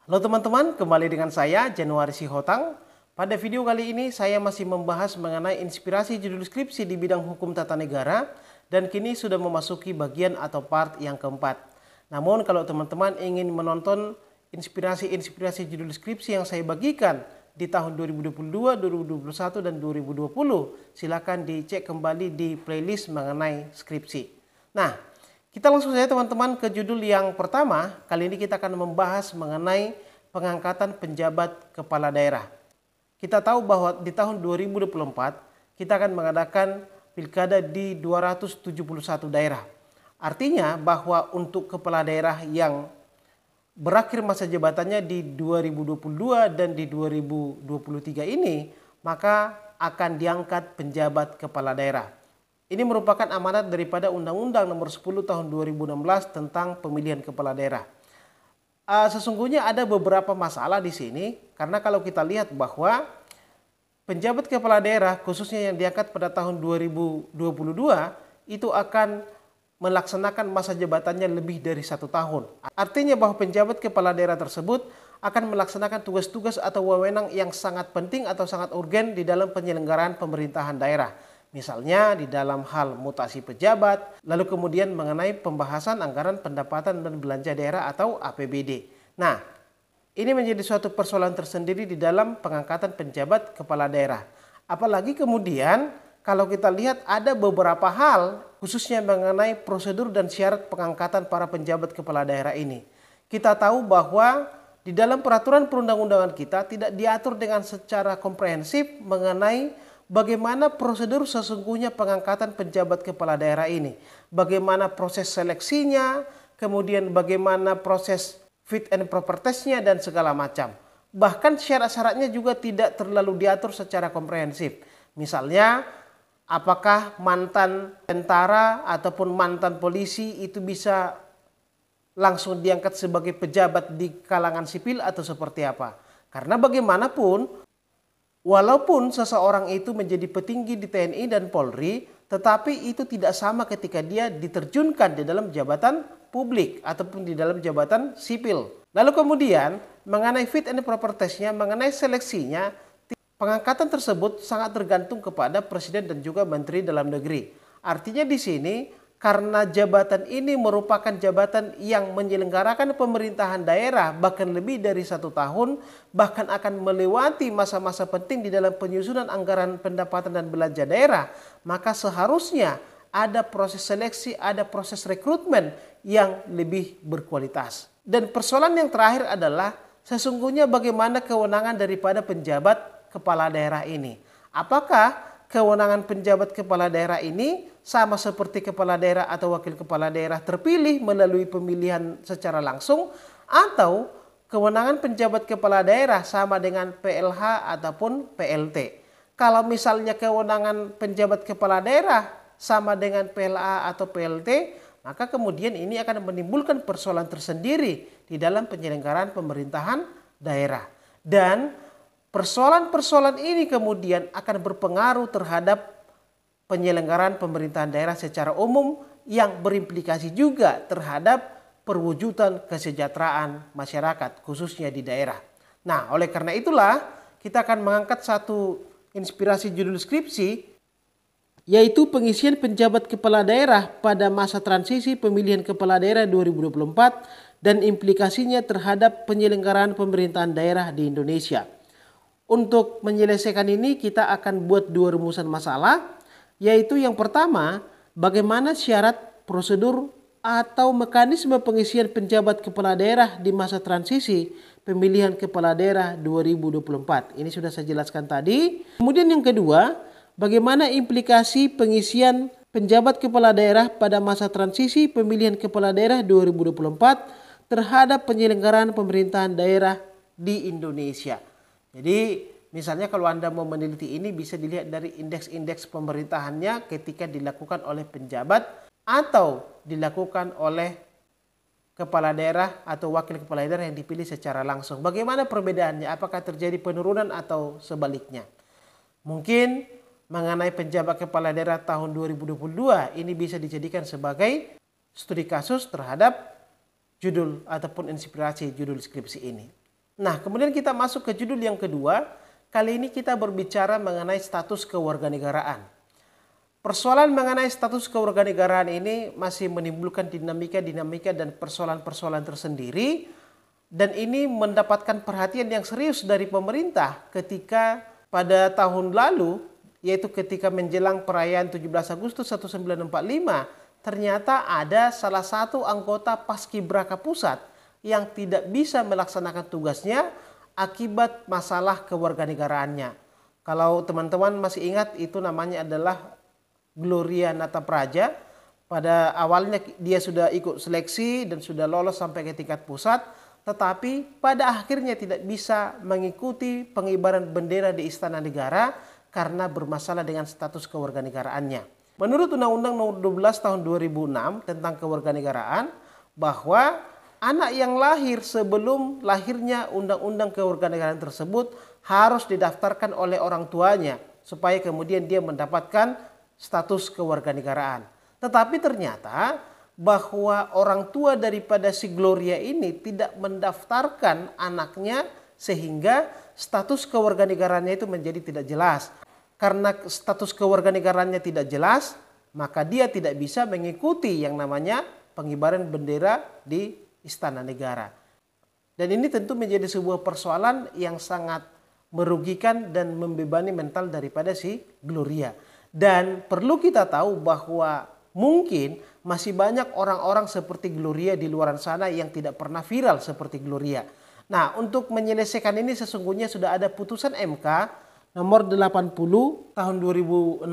Halo teman-teman, kembali dengan saya Januari Sihotang. Pada video kali ini saya masih membahas mengenai inspirasi judul skripsi di bidang hukum tata negara dan kini sudah memasuki bagian atau part yang keempat. Namun kalau teman-teman ingin menonton inspirasi judul skripsi yang saya bagikan di tahun 2022, 2021, dan 2020, silakan dicek kembali di playlist mengenai skripsi. Nah, kita langsung saja teman-teman ke judul yang pertama. Kali ini kita akan membahas mengenai pengangkatan penjabat kepala daerah. Kita tahu bahwa di tahun 2024 kita akan mengadakan pilkada di 271 daerah. Artinya bahwa untuk kepala daerah yang berakhir masa jabatannya di 2022 dan di 2023 ini, maka akan diangkat penjabat kepala daerah. Ini merupakan amanat daripada Undang-Undang Nomor 10 Tahun 2016 tentang pemilihan kepala daerah. Sesungguhnya ada beberapa masalah di sini karena kalau kita lihat bahwa penjabat kepala daerah khususnya yang diangkat pada tahun 2022 itu akan melaksanakan masa jabatannya lebih dari 1 tahun. Artinya bahwa penjabat kepala daerah tersebut akan melaksanakan tugas-tugas atau wewenang yang sangat penting atau sangat urgen di dalam penyelenggaraan pemerintahan daerah. Misalnya di dalam hal mutasi pejabat, lalu kemudian mengenai pembahasan anggaran pendapatan dan belanja daerah atau APBD. Nah, ini menjadi suatu persoalan tersendiri di dalam pengangkatan penjabat kepala daerah. Apalagi kemudian kalau kita lihat ada beberapa hal khususnya mengenai prosedur dan syarat pengangkatan para penjabat kepala daerah ini. Kita tahu bahwa di dalam peraturan perundang-undangan kita tidak diatur dengan secara komprehensif mengenai bagaimana prosedur sesungguhnya pengangkatan penjabat kepala daerah ini. Bagaimana proses seleksinya, kemudian bagaimana proses fit and proper testnya dan segala macam. Bahkan syarat-syaratnya juga tidak terlalu diatur secara komprehensif. Misalnya, apakah mantan tentara ataupun mantan polisi itu bisa langsung diangkat sebagai pejabat di kalangan sipil atau seperti apa. Karena bagaimanapun, walaupun seseorang itu menjadi petinggi di TNI dan Polri, tetapi itu tidak sama ketika dia diterjunkan di dalam jabatan publik ataupun di dalam jabatan sipil. Lalu kemudian mengenai fit and proper testnya, mengenai seleksinya, pengangkatan tersebut sangat tergantung kepada Presiden dan juga Menteri Dalam Negeri. Artinya di sini karena jabatan ini merupakan jabatan yang menyelenggarakan pemerintahan daerah bahkan lebih dari 1 tahun, bahkan akan melewati masa-masa penting di dalam penyusunan anggaran pendapatan dan belanja daerah, maka seharusnya ada proses seleksi, ada proses rekrutmen yang lebih berkualitas. Dan persoalan yang terakhir adalah sesungguhnya bagaimana kewenangan daripada penjabat kepala daerah ini. Apakah kewenangan penjabat kepala daerah ini sama seperti kepala daerah atau wakil kepala daerah terpilih melalui pemilihan secara langsung, atau kewenangan penjabat kepala daerah sama dengan PLH ataupun PLT. Kalau misalnya kewenangan penjabat kepala daerah sama dengan PLA atau PLT, maka kemudian ini akan menimbulkan persoalan tersendiri di dalam penyelenggaraan pemerintahan daerah. Dan persoalan-persoalan ini kemudian akan berpengaruh terhadap penyelenggaraan pemerintahan daerah secara umum yang berimplikasi juga terhadap perwujudan kesejahteraan masyarakat khususnya di daerah. Nah, oleh karena itulah kita akan mengangkat satu inspirasi judul skripsi yaitu pengisian penjabat kepala daerah pada masa transisi pemilihan kepala daerah 2024 dan implikasinya terhadap penyelenggaraan pemerintahan daerah di Indonesia. Untuk menyelesaikan ini kita akan buat 2 rumusan masalah, yaitu yang pertama, bagaimana syarat, prosedur, atau mekanisme pengisian penjabat kepala daerah di masa transisi pemilihan kepala daerah 2024. Ini sudah saya jelaskan tadi. Kemudian yang kedua, bagaimana implikasi pengisian penjabat kepala daerah pada masa transisi pemilihan kepala daerah 2024 terhadap penyelenggaraan pemerintahan daerah di Indonesia. Jadi misalnya kalau Anda mau meneliti ini bisa dilihat dari indeks-indeks pemerintahannya ketika dilakukan oleh penjabat atau dilakukan oleh kepala daerah atau wakil kepala daerah yang dipilih secara langsung. Bagaimana perbedaannya? Apakah terjadi penurunan atau sebaliknya? Mungkin mengenai penjabat kepala daerah tahun 2022 ini bisa dijadikan sebagai studi kasus terhadap judul ataupun inspirasi judul skripsi ini. Nah, kemudian kita masuk ke judul yang kedua. Kali ini kita berbicara mengenai status kewarganegaraan. Persoalan mengenai status kewarganegaraan ini masih menimbulkan dinamika-dinamika dan persoalan-persoalan tersendiri. Dan ini mendapatkan perhatian yang serius dari pemerintah ketika pada tahun lalu, yaitu ketika menjelang perayaan 17 Agustus 1945, ternyata ada salah satu anggota Paskibraka Pusat yang tidak bisa melaksanakan tugasnya akibat masalah kewarganegaraannya. Kalau teman-teman masih ingat, itu namanya adalah Gloria Natapraja. Pada awalnya dia sudah ikut seleksi dan sudah lolos sampai ke tingkat pusat, tetapi pada akhirnya tidak bisa mengikuti pengibaran bendera di Istana Negara karena bermasalah dengan status kewarganegaraannya. Menurut Undang-Undang Nomor 12 Tahun 2006 tentang kewarganegaraan, bahwa anak yang lahir sebelum lahirnya undang-undang kewarganegaraan tersebut harus didaftarkan oleh orang tuanya supaya kemudian dia mendapatkan status kewarganegaraan. Tetapi ternyata bahwa orang tua daripada si Gloria ini tidak mendaftarkan anaknya sehingga status kewarganegaraannya itu menjadi tidak jelas. Karena status kewarganegaraannya tidak jelas, maka dia tidak bisa mengikuti yang namanya pengibaran bendera di Istana Negara. Dan ini tentu menjadi sebuah persoalan yang sangat merugikan dan membebani mental daripada si Gloria. Dan perlu kita tahu bahwa mungkin masih banyak orang-orang seperti Gloria di luar sana yang tidak pernah viral seperti Gloria. Nah, untuk menyelesaikan ini sesungguhnya sudah ada putusan MK nomor 80 tahun 2016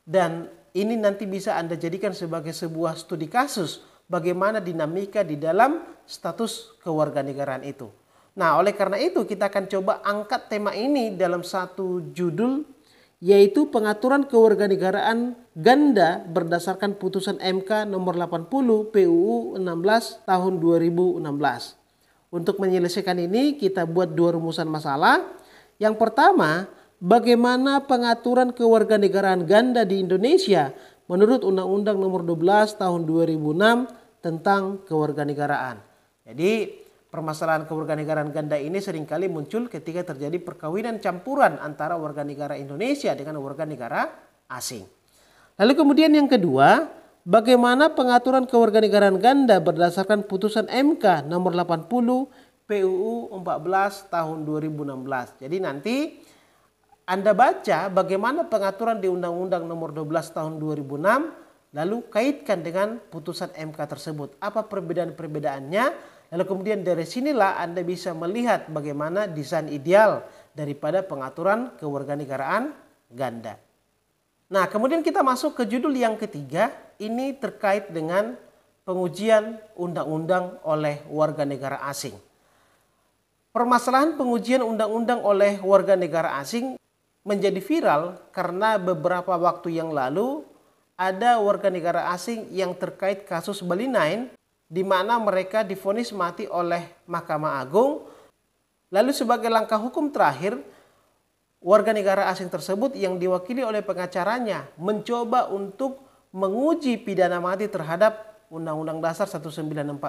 dan ini nanti bisa Anda jadikan sebagai sebuah studi kasus bagaimana dinamika di dalam status kewarganegaraan itu. Nah, oleh karena itu kita akan coba angkat tema ini dalam satu judul, yaitu pengaturan kewarganegaraan ganda berdasarkan putusan MK nomor 80 PUU 16 tahun 2016. Untuk menyelesaikan ini kita buat dua rumusan masalah. Yang pertama, bagaimana pengaturan kewarganegaraan ganda di Indonesia menurut Undang-Undang Nomor 12 Tahun 2006 tentang kewarganegaraan. Jadi permasalahan kewarganegaraan ganda ini seringkali muncul ketika terjadi perkawinan campuran antara warga negara Indonesia dengan warga negara asing. Lalu kemudian yang kedua, bagaimana pengaturan kewarganegaraan ganda berdasarkan putusan MK Nomor 80 PUU 14 Tahun 2016. Jadi nanti Anda baca bagaimana pengaturan di Undang-Undang Nomor 12 Tahun 2006, lalu kaitkan dengan putusan MK tersebut. Apa perbedaan-perbedaannya? Lalu kemudian dari sinilah Anda bisa melihat bagaimana desain ideal daripada pengaturan kewarganegaraan ganda. Nah, kemudian kita masuk ke judul yang ketiga. Ini terkait dengan pengujian undang-undang oleh warga negara asing. Permasalahan pengujian undang-undang oleh warga negara asing menjadi viral karena beberapa waktu yang lalu ada warga negara asing yang terkait kasus Bali 9 di mana mereka divonis mati oleh Mahkamah Agung. Lalu sebagai langkah hukum terakhir, warga negara asing tersebut yang diwakili oleh pengacaranya mencoba untuk menguji pidana mati terhadap Undang-Undang Dasar 1945.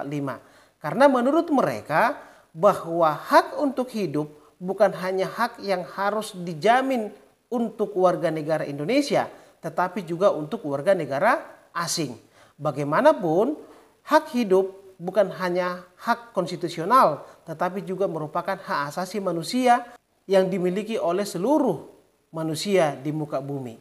Karena menurut mereka bahwa hak untuk hidup bukan hanya hak yang harus dijamin untuk warga negara Indonesia, tetapi juga untuk warga negara asing. Bagaimanapun, hak hidup bukan hanya hak konstitusional, tetapi juga merupakan hak asasi manusia yang dimiliki oleh seluruh manusia di muka bumi.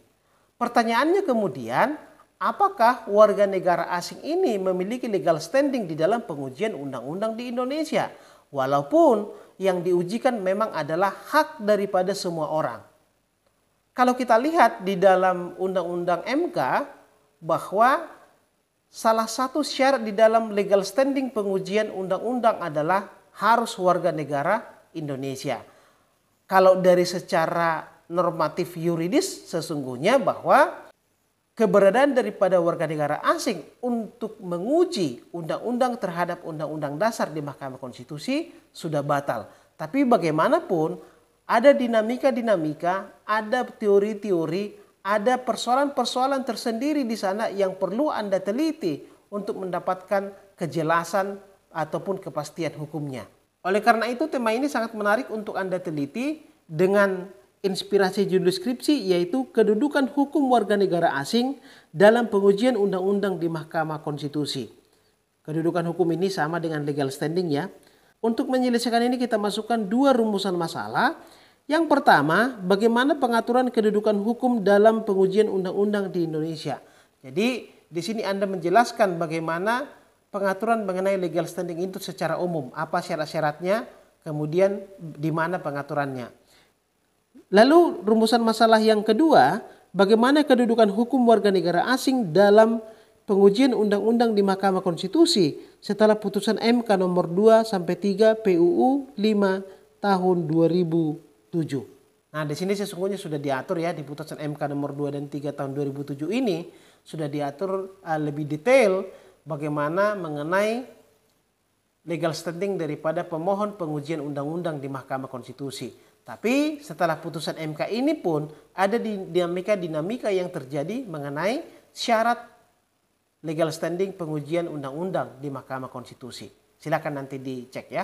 Pertanyaannya kemudian, apakah warga negara asing ini memiliki legal standing di dalam pengujian undang-undang di Indonesia? Walaupun yang diujikan memang adalah hak daripada semua orang. Kalau kita lihat di dalam Undang-Undang MK bahwa salah satu syarat di dalam legal standing pengujian undang-undang adalah harus warga negara Indonesia. Kalau dari secara normatif yuridis sesungguhnya bahwa keberadaan daripada warga negara asing untuk menguji undang-undang terhadap undang-undang dasar di Mahkamah Konstitusi sudah batal. Tapi bagaimanapun ada dinamika-dinamika, ada teori-teori, ada persoalan-persoalan tersendiri di sana yang perlu Anda teliti untuk mendapatkan kejelasan ataupun kepastian hukumnya. Oleh karena itu tema ini sangat menarik untuk Anda teliti dengan inspirasi judul skripsi, yaitu kedudukan hukum warga negara asing dalam pengujian undang-undang di Mahkamah Konstitusi. Kedudukan hukum ini sama dengan legal standing ya. Untuk menyelesaikan ini kita masukkan dua rumusan masalah. Yang pertama, bagaimana pengaturan kedudukan hukum dalam pengujian undang-undang di Indonesia. Jadi di sini Anda menjelaskan bagaimana pengaturan mengenai legal standing itu secara umum, apa syarat-syaratnya, kemudian di mana pengaturannya. Lalu rumusan masalah yang kedua, bagaimana kedudukan hukum warga negara asing dalam pengujian undang-undang di Mahkamah Konstitusi setelah putusan MK nomor 2-3 PUU 5 tahun 2007. Nah, di sini sesungguhnya sudah diatur ya, di putusan MK nomor 2 dan 3 tahun 2007 ini sudah diatur lebih detail bagaimana mengenai legal standing daripada pemohon pengujian undang-undang di Mahkamah Konstitusi. Tapi setelah putusan MK ini pun ada dinamika yang terjadi mengenai syarat legal standing pengujian undang-undang di Mahkamah Konstitusi. Silakan nanti dicek ya.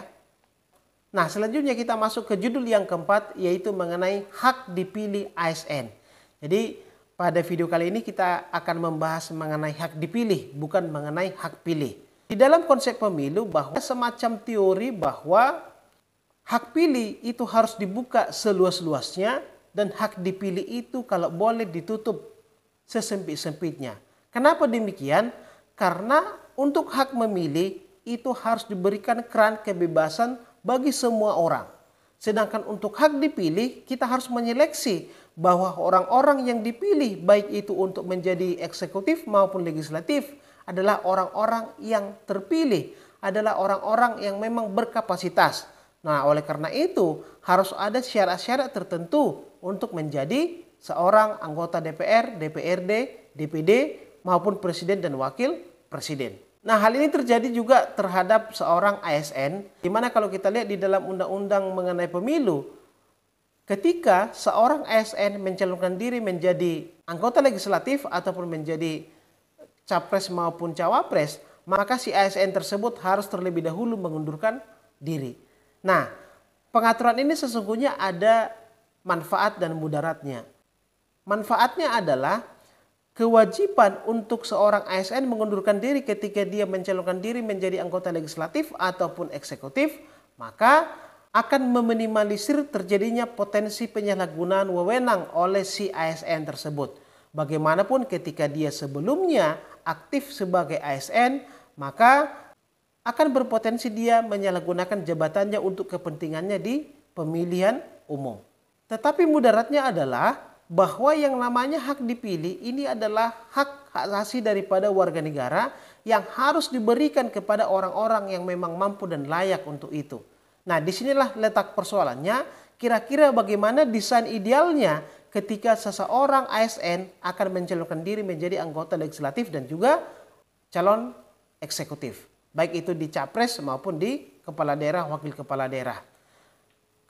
Nah, selanjutnya kita masuk ke judul yang keempat, yaitu mengenai hak dipilih ASN. Jadi pada video kali ini kita akan membahas mengenai hak dipilih, bukan mengenai hak pilih. Di dalam konsep pemilu bahwa semacam teori bahwa hak pilih itu harus dibuka seluas-luasnya dan hak dipilih itu kalau boleh ditutup sesempit-sempitnya. Kenapa demikian? Karena untuk hak memilih itu harus diberikan keran kebebasan bagi semua orang. Sedangkan untuk hak dipilih kita harus menyeleksi bahwa orang-orang yang dipilih baik itu untuk menjadi eksekutif maupun legislatif adalah orang-orang yang terpilih, adalah orang-orang yang memang berkapasitas. Nah, oleh karena itu harus ada syarat-syarat tertentu untuk menjadi seorang anggota DPR, DPRD, DPD maupun presiden dan wakil presiden. Nah, hal ini terjadi juga terhadap seorang ASN, di mana kalau kita lihat di dalam undang-undang mengenai pemilu, ketika seorang ASN mencalonkan diri menjadi anggota legislatif ataupun menjadi capres maupun cawapres, maka si ASN tersebut harus terlebih dahulu mengundurkan diri. Nah, pengaturan ini sesungguhnya ada manfaat dan mudaratnya. Manfaatnya adalah kewajiban untuk seorang ASN mengundurkan diri ketika dia mencalonkan diri menjadi anggota legislatif ataupun eksekutif, maka akan meminimalisir terjadinya potensi penyalahgunaan wewenang oleh si ASN tersebut. Bagaimanapun ketika dia sebelumnya aktif sebagai ASN, maka akan berpotensi dia menyalahgunakan jabatannya untuk kepentingannya di pemilihan umum. Tetapi mudaratnya adalah bahwa yang namanya hak dipilih ini adalah hak asasi daripada warga negara yang harus diberikan kepada orang-orang yang memang mampu dan layak untuk itu. Nah, disinilah letak persoalannya, kira-kira bagaimana desain idealnya ketika seseorang ASN akan mencalonkan diri menjadi anggota legislatif dan juga calon eksekutif. Baik itu di capres maupun di kepala daerah, wakil kepala daerah.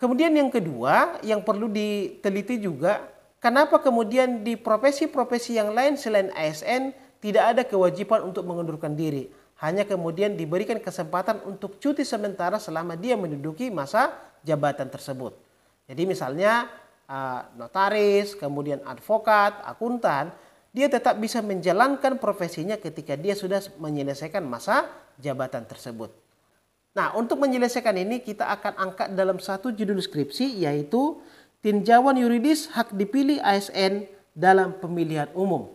Kemudian yang kedua yang perlu diteliti juga, kenapa kemudian di profesi-profesi yang lain selain ASN tidak ada kewajiban untuk mengundurkan diri. Hanya kemudian diberikan kesempatan untuk cuti sementara selama dia menduduki masa jabatan tersebut. Jadi misalnya notaris, kemudian advokat, akuntan, dia tetap bisa menjalankan profesinya ketika dia sudah menyelesaikan masa jabatan tersebut. Nah, untuk menyelesaikan ini kita akan angkat dalam satu judul skripsi, yaitu tinjauan yuridis hak dipilih ASN dalam pemilihan umum.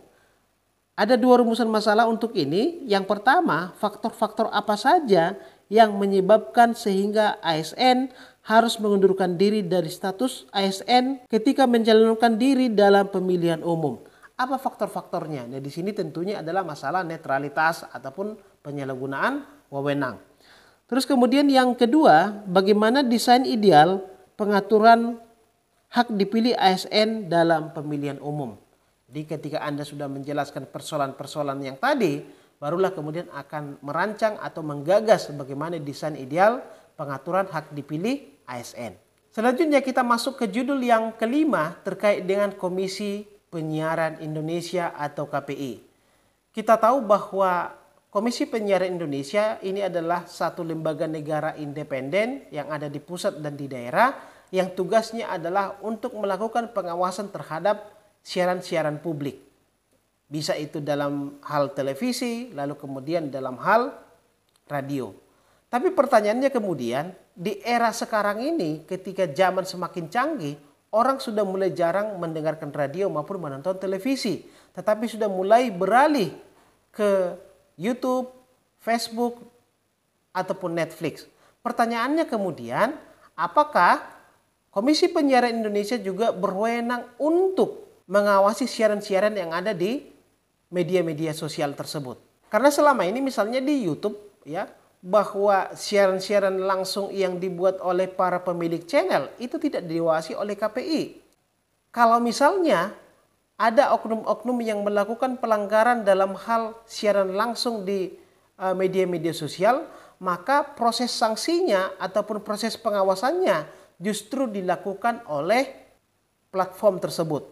Ada dua rumusan masalah untuk ini. Yang pertama, faktor-faktor apa saja yang menyebabkan sehingga ASN harus mengundurkan diri dari status ASN ketika mencalonkan diri dalam pemilihan umum. Apa faktor-faktornya? Nah, di sini tentunya adalah masalah netralitas ataupun penyalahgunaan wewenang. Terus kemudian yang kedua, bagaimana desain ideal pengaturan hak dipilih ASN dalam pemilihan umum. Jadi ketika Anda sudah menjelaskan persoalan-persoalan yang tadi, barulah kemudian akan merancang atau menggagas bagaimana desain ideal pengaturan hak dipilih ASN. Selanjutnya kita masuk ke judul yang kelima terkait dengan Komisi Penyiaran Indonesia atau KPI. Kita tahu bahwa Komisi Penyiaran Indonesia ini adalah satu lembaga negara independen yang ada di pusat dan di daerah yang tugasnya adalah untuk melakukan pengawasan terhadap siaran-siaran publik. Bisa itu dalam hal televisi, lalu kemudian dalam hal radio. Tapi pertanyaannya kemudian, di era sekarang ini ketika zaman semakin canggih, orang sudah mulai jarang mendengarkan radio maupun menonton televisi. Tetapi sudah mulai beralih ke YouTube, Facebook, ataupun Netflix. Pertanyaannya kemudian, apakah Komisi Penyiaran Indonesia juga berwenang untuk mengawasi siaran-siaran yang ada di media-media sosial tersebut? Karena selama ini misalnya di YouTube ya, bahwa siaran-siaran langsung yang dibuat oleh para pemilik channel itu tidak diawasi oleh KPI. Kalau misalnya ada oknum-oknum yang melakukan pelanggaran dalam hal siaran langsung di media-media sosial, maka proses sanksinya ataupun proses pengawasannya justru dilakukan oleh platform tersebut.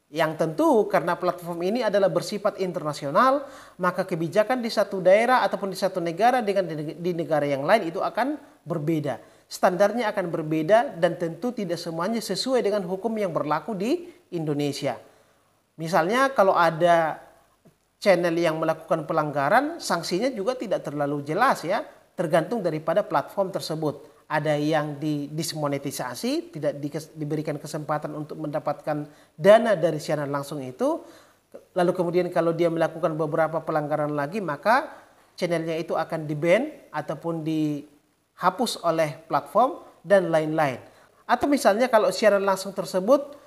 Yang tentu karena platform ini adalah bersifat internasional, maka kebijakan di satu daerah ataupun di satu negara dengan di negara yang lain itu akan berbeda. Standarnya akan berbeda dan tentu tidak semuanya sesuai dengan hukum yang berlaku di Indonesia. Misalnya kalau ada channel yang melakukan pelanggaran, sanksinya juga tidak terlalu jelas ya, tergantung daripada platform tersebut. Ada yang dismonetisasi, tidak diberikan kesempatan untuk mendapatkan dana dari siaran langsung itu. Lalu kemudian kalau dia melakukan beberapa pelanggaran lagi, maka channelnya itu akan di-ban ataupun dihapus oleh platform dan lain-lain. Atau misalnya kalau siaran langsung tersebut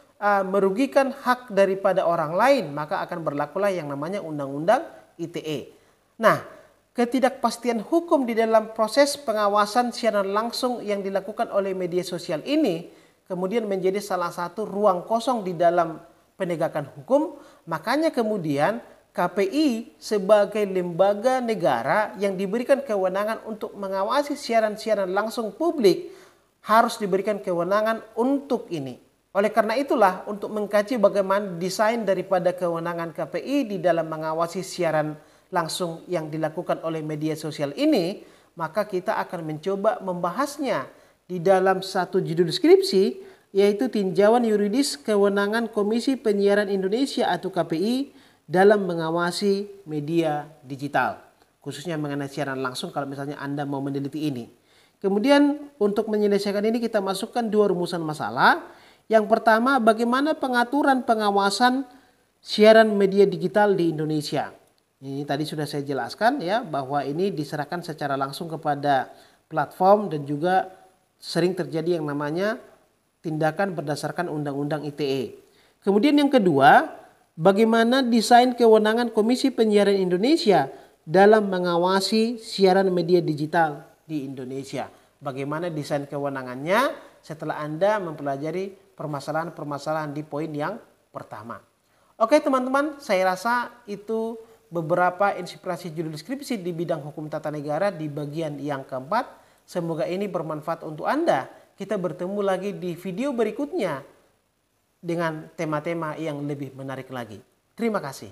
merugikan hak daripada orang lain, maka akan berlakulah yang namanya Undang-Undang ITE. Nah, ketidakpastian hukum di dalam proses pengawasan siaran langsung yang dilakukan oleh media sosial ini kemudian menjadi salah satu ruang kosong di dalam penegakan hukum. Makanya kemudian KPI sebagai lembaga negara yang diberikan kewenangan untuk mengawasi siaran-siaran langsung publik harus diberikan kewenangan untuk ini. Oleh karena itulah untuk mengkaji bagaimana desain daripada kewenangan KPI di dalam mengawasi siaran langsung yang dilakukan oleh media sosial ini, maka kita akan mencoba membahasnya di dalam satu judul skripsi, yaitu tinjauan yuridis kewenangan Komisi Penyiaran Indonesia atau KPI dalam mengawasi media digital, khususnya mengenai siaran langsung kalau misalnya Anda mau meneliti ini. Kemudian untuk menyelesaikan ini kita masukkan dua rumusan masalah. Yang pertama, bagaimana pengaturan pengawasan siaran media digital di Indonesia. Ini tadi sudah saya jelaskan ya, bahwa ini diserahkan secara langsung kepada platform dan juga sering terjadi yang namanya tindakan berdasarkan Undang-Undang ITE. Kemudian yang kedua, bagaimana desain kewenangan Komisi Penyiaran Indonesia dalam mengawasi siaran media digital di Indonesia. Bagaimana desain kewenangannya setelah Anda mempelajari permasalahan-permasalahan di poin yang pertama. Oke teman-teman, saya rasa itu beberapa inspirasi judul skripsi di bidang hukum tata negara di bagian yang keempat. Semoga ini bermanfaat untuk Anda. Kita bertemu lagi di video berikutnya dengan tema-tema yang lebih menarik lagi. Terima kasih.